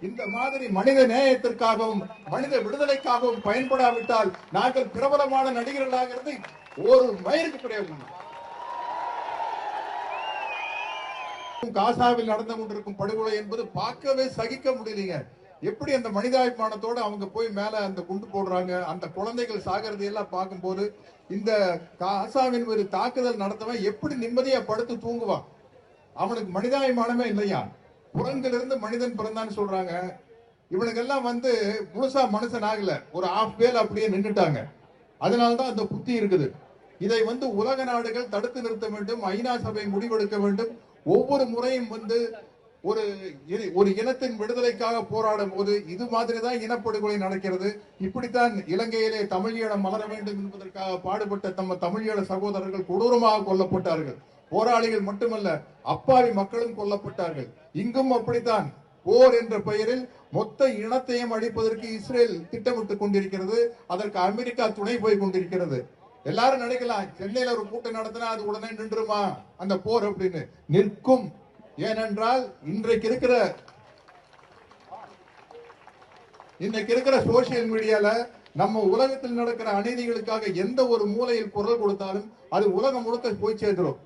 இந்த மாதிரி மனித நேயத்திற்காகவும் மனித விடுதலைக்காகவும் பயன்படாவிட்டால் நாங்கள் பிரபலமான நடிகர்களாகிறது ஒரு மயிருக்கு பிரயோஜனம். காசாவில் நடந்து கொண்டிருக்கும் படுகொலை என்பது பார்க்கவே சகிக்க முடியலீங்க. எப்படி அந்த மனிதாபிமானத்தோட அவங்க போய் மேல அந்த குண்டு போடுறாங்க, அந்த குழந்தைகள் சாகிறது எல்லாம் பார்க்கும்போது இந்த காசாவின் ஒரு தாக்குதல் நடத்தவன் எப்படி நிம்மதியா படுத்து தூங்குவான்? அவனுக்கு மனிதாபிமானமே இல்லையா? குரங்கிலிருந்து மனிதன் பிறந்தான்னு சொல்றாங்க. இவனுக்கெல்லாம் முழுசா மனுஷன் ஆகல, ஒரு ஆஃப் வேல் அப்படியே நின்றுட்டாங்க. அதனால்தான் அந்த புத்தி இருக்குது. இதை உலக நாடுகள் தடுத்து நிறுத்த வேண்டும், ஐநா சபை முடிவெடுக்க வேண்டும். ஒவ்வொரு முறையும் ஒரு இனத்தின் விடுதலைக்காக போராடும் போது இது மாதிரிதான் இனப்படுகொலை நடக்கிறது. இப்படித்தான் இலங்கையிலே தமிழீழம் மலர வேண்டும் என்பதற்காக பாடுபட்ட தமிழீழ சகோதரர்கள் கொடூரமாக கொல்லப்பட்டார்கள். போராளிகள் மட்டுமல்ல, அப்பாவி மக்களும் கொல்லப்பட்டார்கள். இங்கும் அப்படித்தான் போர் என்ற பெயரில் மொத்த இனத்தையும் அழிப்பதற்கு இஸ்ரேல் திட்டமிட்டுக் கொண்டிருக்கிறது. அதற்கு அமெரிக்கா துணை போய் கொண்டிருக்கிறது. எல்லாரும் நினைக்கலாம், சென்னையில ஒரு கூட்டம் நடத்தினா அது உடனே நின்றுமா அந்த போர் அப்படின்னு. நிற்கும். ஏனென்றால் இன்றைக்கு இருக்கிற சோசியல் மீடியால நம்ம உலகத்தில் நடக்கிற அநீதிகளுக்காக எந்த ஒரு மூலையில் குரல் கொடுத்தாலும் அது உலகம் முழுக்க போய் சேர்ந்துடும்.